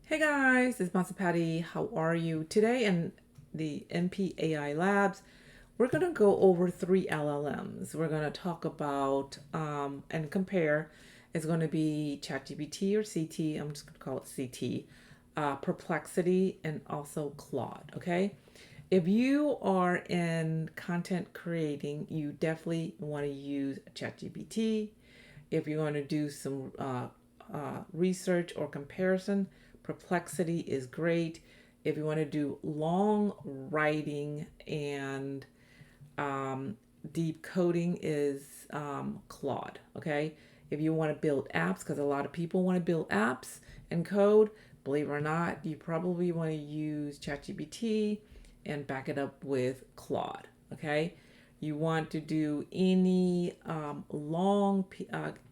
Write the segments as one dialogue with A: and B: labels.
A: Hey guys, it's Master Patty. How are you? Today in the MPAI Labs, we're going to go over three LLMs. We're going to talk about and compare. It's going to be ChatGPT or CT. I'm just going to call it CT, Perplexity, and also Claude. Okay. If you are in content creating, you definitely want to use ChatGPT. If you want to do some research or comparison, Perplexity is great. If you want to do long writing and deep coding, is Claude. Okay. If you want to build apps, because a lot of people want to build apps and code, believe it or not, you probably want to use ChatGPT and back it up with Claude. Okay. You want to do any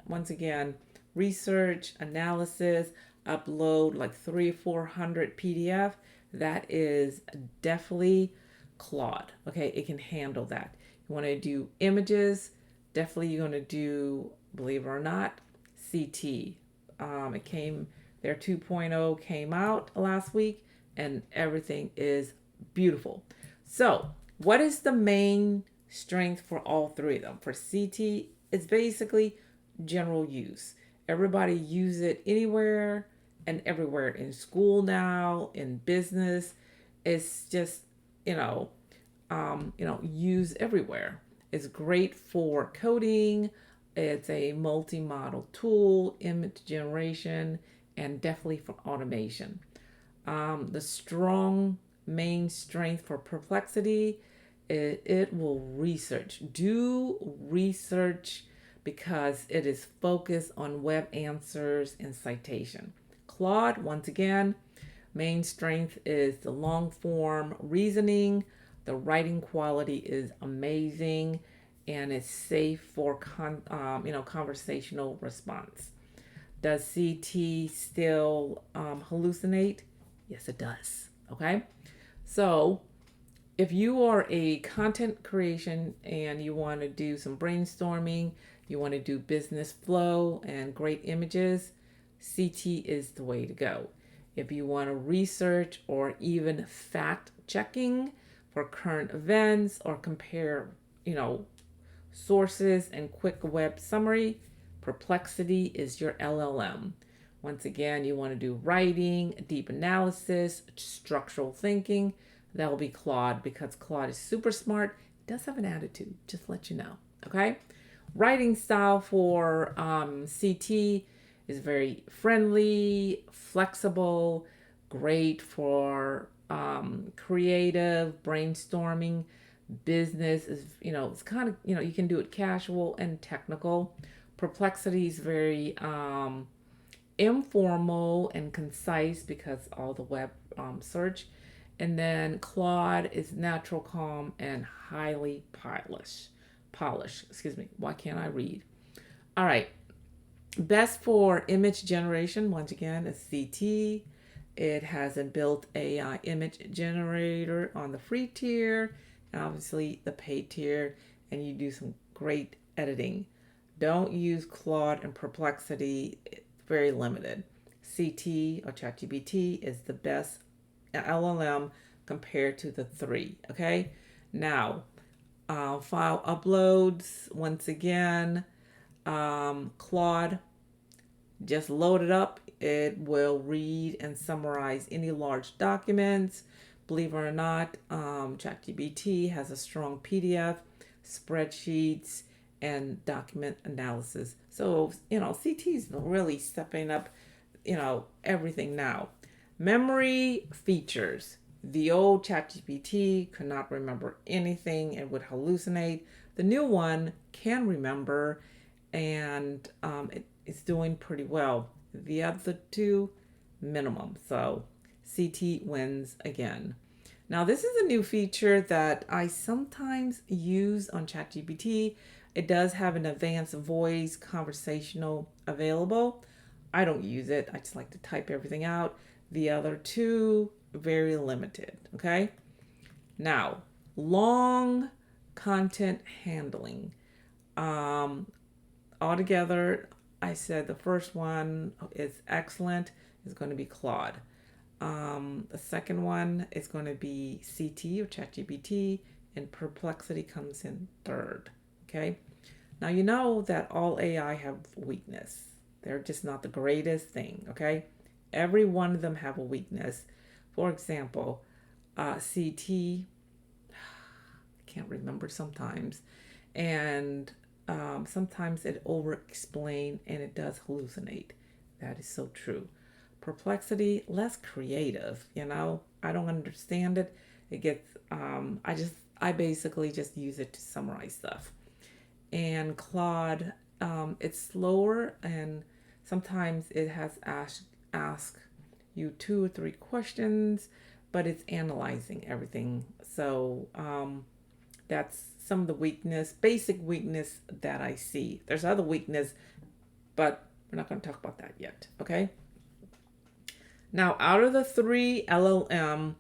A: once again, research, analysis, upload like 300 or 400 PDF, that is definitely Claude. Okay, it can handle that. You want to do images, definitely you're going to do, believe it or not, CT. It came, their 2.0 came out last week, and everything is beautiful. So, what is the main strength for all three of them? For CT, it's basically general use. Everybody use it anywhere and everywhere in school now, in business. It's just, you know, used everywhere. It's great for coding. It's a multi-model tool, image generation, and definitely for automation. The strong main strength for Perplexity, it will research. Do research because it is focused on web answers and citation. Claude, once again, main strength is the long form reasoning. The writing quality is amazing, and it's safe for conversational response. Does CT still hallucinate? Yes, it does. Okay. So if you are a content creation and you want to do some brainstorming, you want to do business flow and great images, CT is the way to go. If you want to research or even fact checking for current events or compare, you know, sources and quick web summary, Perplexity is your LLM. Once again, you want to do writing, deep analysis, structural thinking. That will be Claude because Claude is super smart. It does have an attitude, just to let you know. Okay. Writing style for CT is very friendly, flexible, great for creative brainstorming. Business is, it's kind of, you can do it casual and technical. Perplexity is very informal and concise because all the web search. And then Claude is natural, calm, and highly polished. Excuse me. Why can't I read? All right. Best for image generation, once again, is CT. It has a built AI image generator on the free tier, and obviously the paid tier, and you do some great editing. Don't use Claude and Perplexity, it's very limited. CT or ChatGPT is the best LLM compared to the three. Okay, now file uploads, once again, Claude, just load it up. It will read and summarize any large documents. Believe it or not, ChatGPT has a strong PDF, spreadsheets, and document analysis. So, CT is really stepping up, everything now. Memory features. The old ChatGPT could not remember anything and would hallucinate. The new one can remember, and it's doing pretty well. The other two, minimum. So CT wins again. Now, this is a new feature that I sometimes use on ChatGPT. It does have an advanced voice conversational available. I don't use it. I just like to type everything out. The other two, very limited. Okay. Now, long content handling. Um, Altogether, I said the first one is excellent. Is going to be Claude. The second one is going to be CT or ChatGPT, and Perplexity comes in third. Okay. Now you know that all AI have weakness. They're just not the greatest thing. Okay. Every one of them have a weakness. For example, CT, can't remember sometimes, and sometimes it over explain and it does hallucinate. That is so true. Perplexity, less creative, I don't understand it. It gets I basically just use it to summarize stuff. And Claude, it's slower, and sometimes it has ask you 2 or 3 questions, but it's analyzing everything. So that's some of the basic weakness that I see. There's other weakness, but we're not going to talk about that yet. Okay. Now, out of the three LLM,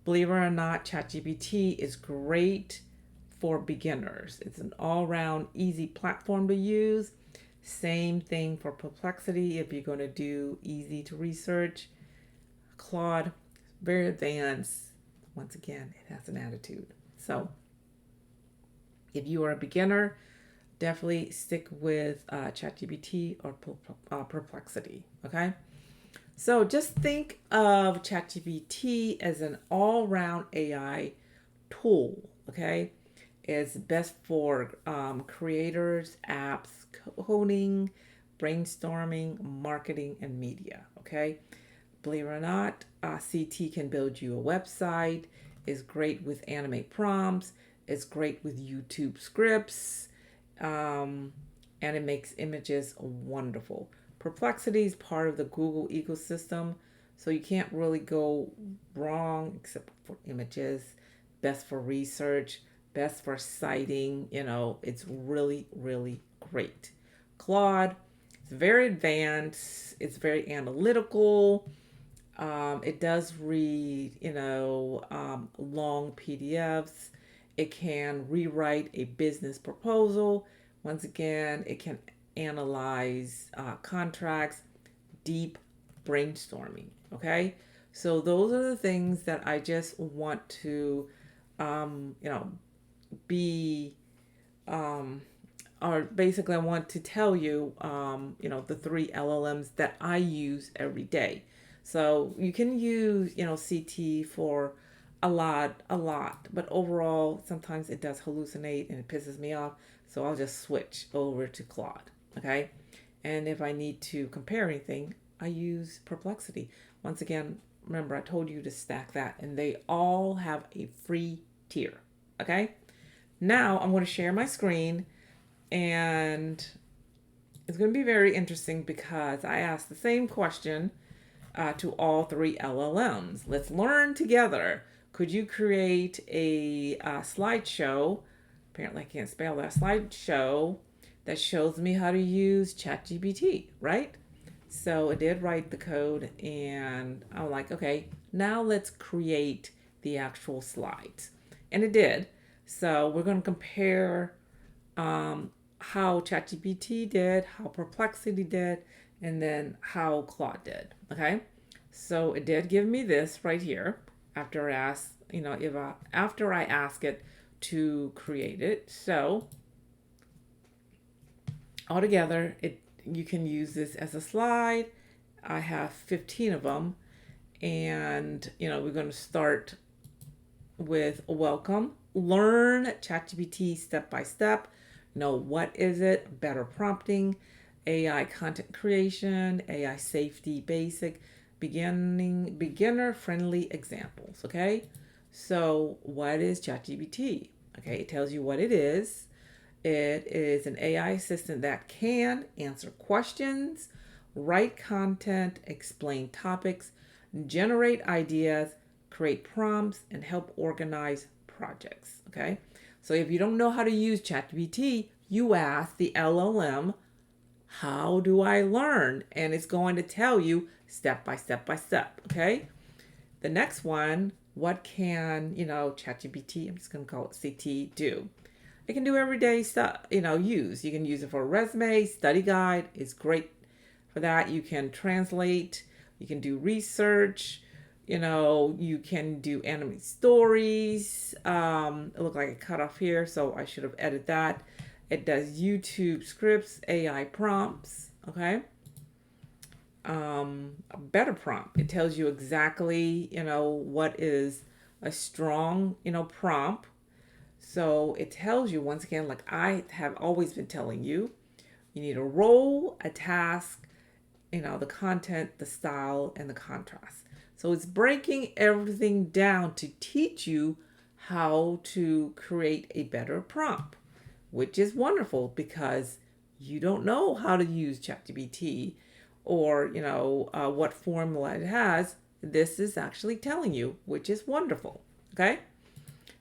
A: believe it or not, ChatGPT is great for beginners. It's an all-round easy platform to use. Same thing for Perplexity if you're going to do easy to research. Claude, very advanced. Once again, it has an attitude. So if you are a beginner, definitely stick with ChatGPT or Perplexity. Okay. So just think of ChatGPT as an all-round AI tool. Okay. It's best for creators, apps, coding, brainstorming, marketing, and media. Okay. Believe it or not, CT can build you a website. Is great with animate prompts. It's great with YouTube scripts. And it makes images wonderful. Perplexity is part of the Google ecosystem, so you can't really go wrong except for images. Best for research, best for citing. It's really, really great. Claude, it's very advanced. It's very analytical. It does read, long PDFs. It can rewrite a business proposal. Once again, it can analyze contracts, deep brainstorming. Okay, so those are the things that I just want to, be, or basically I want to tell you, the three LLMs that I use every day. So you can use, CT for a lot, but overall, sometimes it does hallucinate and it pisses me off. So I'll just switch over to Claude. Okay. And if I need to compare anything, I use Perplexity. Once again, remember, I told you to stack that, and they all have a free tier. Okay. Now I'm going to share my screen, and it's going to be very interesting because I asked the same question to all three LLMs. Let's learn together. Could you create a slideshow? Apparently, I can't spell that. Slideshow that shows me how to use ChatGPT, right? So I did write the code, and I'm like, okay, now let's create the actual slides. And it did. So we're going to compare how ChatGPT did, how Perplexity did, and then how Claude did. Okay. So it did give me this right here after I asked, after I ask it to create it. So altogether, you can use this as a slide. I have 15 of them, and we're going to start with welcome, learn ChatGPT step by step. What is it? Better prompting, AI content creation, AI safety basic, beginner friendly examples. Okay, so what is ChatGPT? Okay, it tells you what it is. It is an AI assistant that can answer questions, write content, explain topics, generate ideas, create prompts, and help organize projects. Okay, so if you don't know how to use ChatGPT, you ask the LLM, how do I learn? And it's going to tell you step by step by step. Okay, the next one, what can ChatGPT, I'm just going to call it CT, do? It can do everyday stuff, use. You can use it for a resume, study guide. It's great for that. You can translate, you can do research, You can do animated stories. It looked like it cut off here, so I should have edited that. It does YouTube scripts, AI prompts. Okay. A better prompt. It tells you exactly, what is a strong, prompt. So it tells you, once again, like I have always been telling you, you need a role, a task, the content, the style, and the contrast. So it's breaking everything down to teach you how to create a better prompt, which is wonderful because you don't know how to use ChatGPT or, what formula it has. This is actually telling you, which is wonderful. Okay.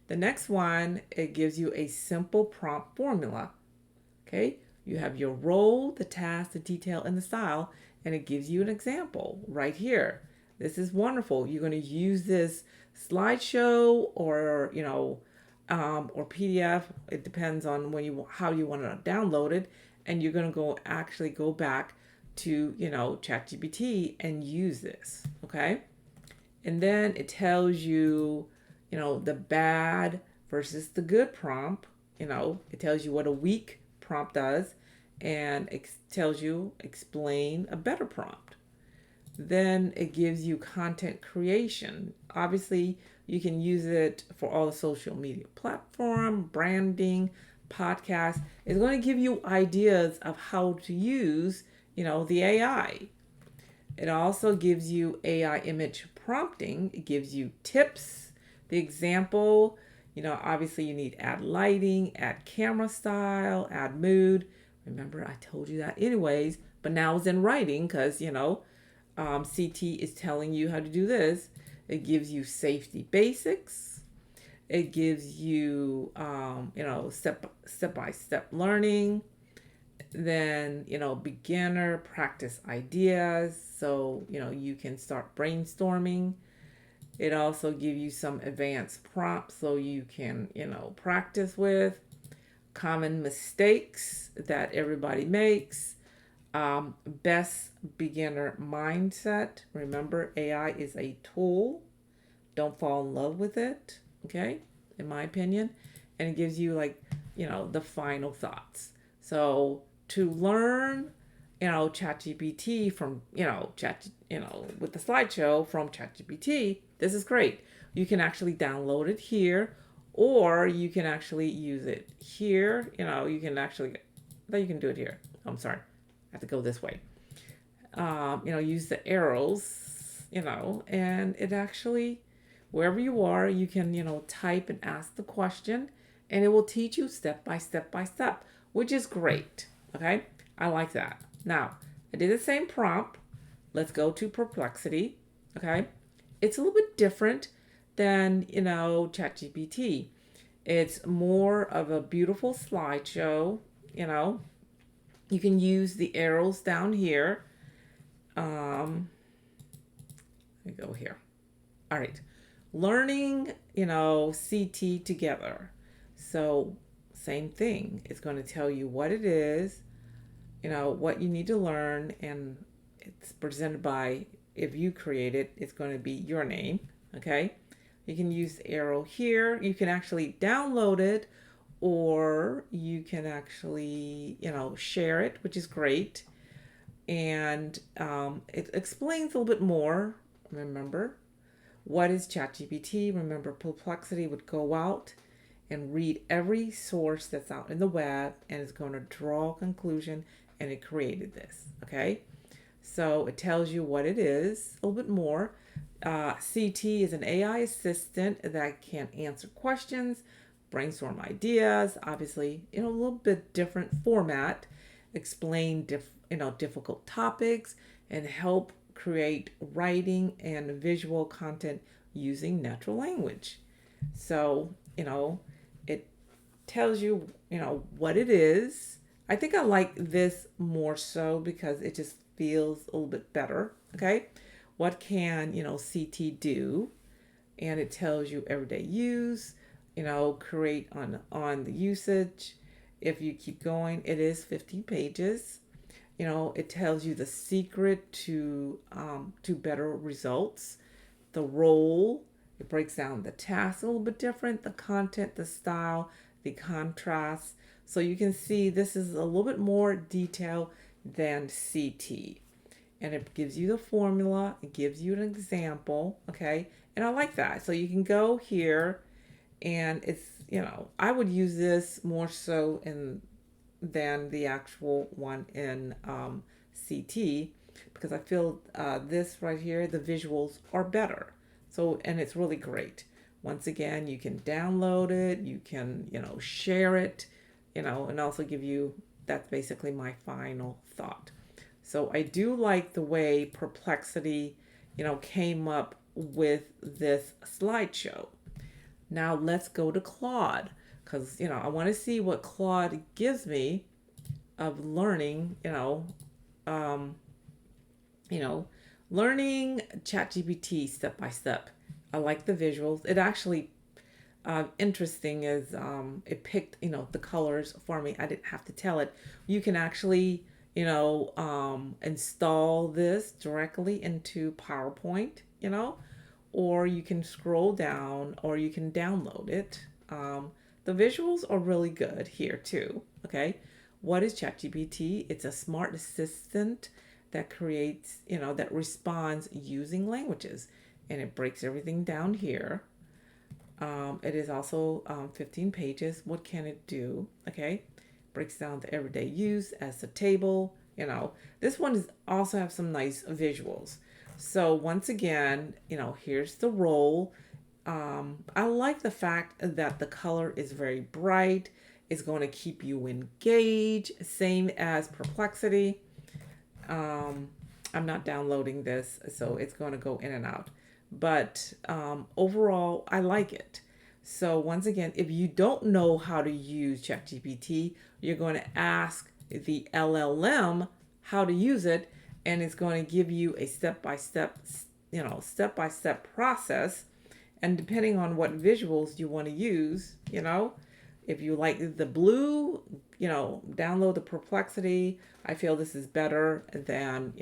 A: The next one, it gives you a simple prompt formula. Okay. You have your role, the task, the detail, and the style, and it gives you an example right here. This is wonderful. You're going to use this slideshow or PDF. It depends on how you want to download it, and you're going to go back to ChatGPT and use this. Okay, and then it tells you, the bad versus the good prompt. It tells you what a weak prompt does, and it tells you explain a better prompt. Then it gives you content creation. Obviously, you can use it for all the social media platform, branding, podcasts. It's going to give you ideas of how to use, the AI. It also gives you AI image prompting. It gives you tips, the example. Obviously you need add lighting, add camera style, add mood. Remember, I told you that anyways, but now it's in writing because, CT is telling you how to do this. It gives you safety basics. It gives you, step by step learning. Then, beginner practice ideas. So, you can start brainstorming. It also gives you some advanced prompts so you can, practice with common mistakes that everybody makes. Best beginner mindset. Remember, AI is a tool. Don't fall in love with it. Okay, in my opinion. And it gives you the final thoughts. So to learn, ChatGPT from, with the slideshow from ChatGPT, this is great. You can actually download it here, or you can actually use it here. You can actually, you can do it here. I'm sorry. I have to go this way. Use the arrows, and it actually, wherever you are, you can, type and ask the question, and it will teach you step by step by step, which is great. Okay. I like that. Now, I did the same prompt. Let's go to Perplexity. Okay. It's a little bit different than, ChatGPT. It's more of a beautiful slideshow. You can use the arrows down here. Let me go here. All right. Learning, CT together. So same thing. It's going to tell you what it is, what you need to learn, and it's presented by, if you create it, it's going to be your name. Okay. You can use the arrow here. You can actually download it, or you can actually, share it, which is great. And it explains a little bit more. Remember, what is ChatGPT? Remember, Perplexity would go out and read every source that's out in the web, and it's going to draw a conclusion, and it created this. Okay, so it tells you what it is a little bit more. CT is an AI assistant that can answer questions, brainstorm ideas, obviously, a little bit different format, explain difficult topics, and help create writing and visual content using natural language. So, it tells you, what it is. I think I like this more so because it just feels a little bit better. Okay. What can, CT do? And it tells you everyday use, create on the usage. If you keep going, it is 50 pages. It tells you the secret to better results. the role. It breaks down the task a little bit different, the content, the style, the contrast. So you can see this is a little bit more detailed than CT. And it gives you the formula, it gives you an example, okay? And I like that. So you can go here and it's, I would use this more so in than the actual one in CT because I feel this right here, the visuals are better. So, and it's really great. Once again, you can download it, you can, share it, and also give you, that's basically my final thought. So I do like the way Perplexity, came up with this slideshow. Now let's go to Claude because, I want to see what Claude gives me of learning, um, you know, learning ChatGPT step by step. I like the visuals. It actually interesting is it picked the colors for me. I didn't have to tell it. You can actually install this directly into PowerPoint, or you can scroll down or you can download it. The visuals are really good here too. Okay, what is ChatGPT? It's a smart assistant that creates, that responds using languages, and it breaks everything down here. It is also 15 pages. What can it do? Okay, breaks down the everyday use as a table. This one is also have some nice visuals. So once again, here's the role. I like the fact that the color is very bright. It's going to keep you engaged. Same as Perplexity. I'm not downloading this, so it's going to go in and out. But overall, I like it. So once again, if you don't know how to use ChatGPT, you're going to ask the LLM how to use it, and it's going to give you a step-by-step, step-by-step process. And depending on what visuals you want to use, if you like the blue, download the Perplexity. I feel this is better than,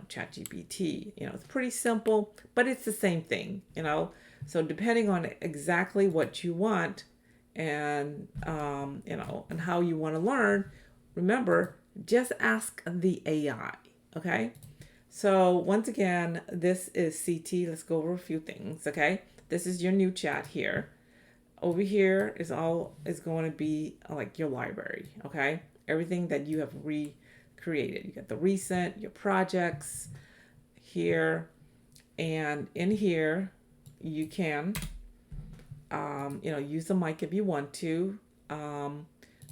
A: ChatGPT. It's pretty simple, but it's the same thing, So depending on exactly what you want and, and how you want to learn, remember, just ask the AI, okay? So once again, this is CT. Let's go over a few things, okay? This is your new chat here. Over here is going to be like your library, okay? Everything that you have recreated. You got the recent, your projects here, and in here you can, use the mic if you want to.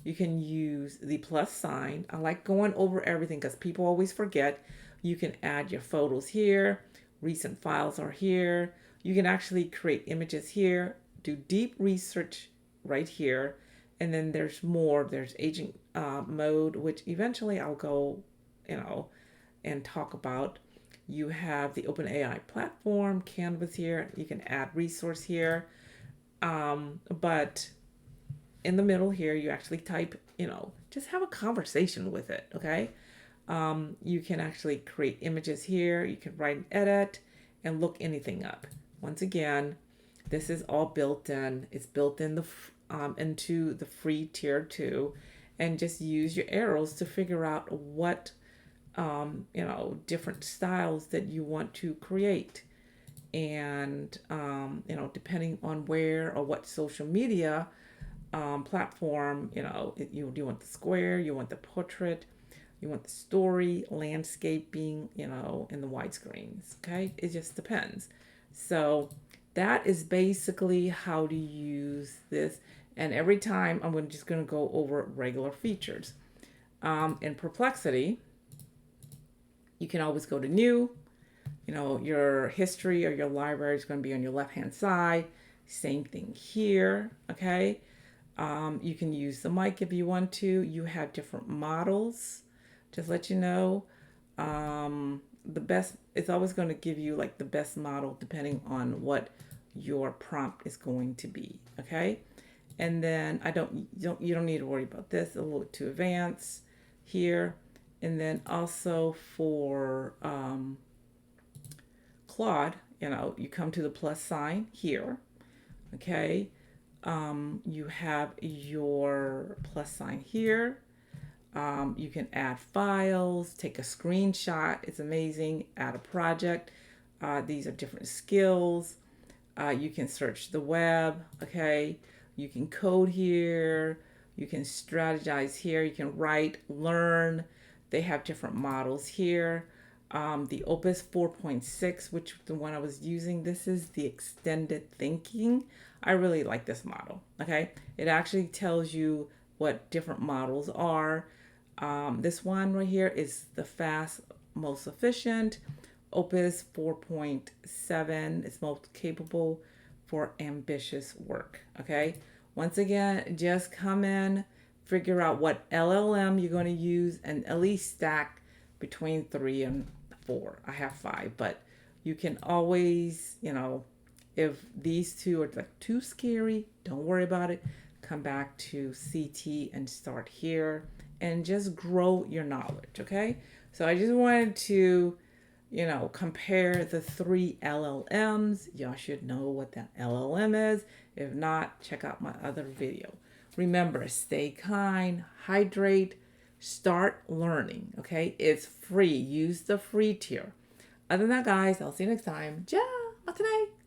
A: You can use the plus sign. I like going over everything because people always forget. You can add your photos here. Recent files are here. You can actually create images here. Do deep research right here. And then there's more. There's agent mode, which eventually I'll go, and talk about. You have the OpenAI platform, Canvas here. You can add resource here. But in the middle here, you actually type, just have a conversation with it, okay? You can actually create images here. You can write and edit and look anything up. Once again, this is all built in. It's built in into the free tier 2, and just use your arrows to figure out what, different styles that you want to create. And, depending on where or what social media platform, you want the square, you want the portrait, you want the story, landscaping, in the widescreens. Okay, it just depends. So that is basically how to use this. And every time I'm just going to go over regular features. In Perplexity, you can always go to new. Your history or your library is going to be on your left-hand side. Same thing here. Okay. You can use the mic if you want to. You have different models. Just let you know. The best, it's always going to give you like the best model depending on what your prompt is going to be. Okay. And then you don't need to worry about this. A little too advanced here. And then also for Claude, you come to the plus sign here. Okay. You have your plus sign here. You can add files, take a screenshot. It's amazing. Add a project. These are different skills. You can search the web. Okay. You can code here. You can strategize here. You can write, learn. They have different models here. The Opus 4.6, which the one I was using, this is the extended thinking. I really like this model. Okay. It actually tells you what different models are. This one right here is the fast, most efficient. Opus 4.7 is most capable for ambitious work. Okay. Once again, just come in, figure out what LLM you're going to use, and at least stack between 3 and 4. I have 5, but you can always, if these two are like too scary, don't worry about it. Come back to CT and start here and just grow your knowledge. Okay. So I just wanted to, compare the 3 LLMs. Y'all should know what that LLM is. If not, check out my other video. Remember, stay kind, hydrate, start learning. Okay. It's free. Use the free tier. Other than that, guys, I'll see you next time. Ciao. Bye today.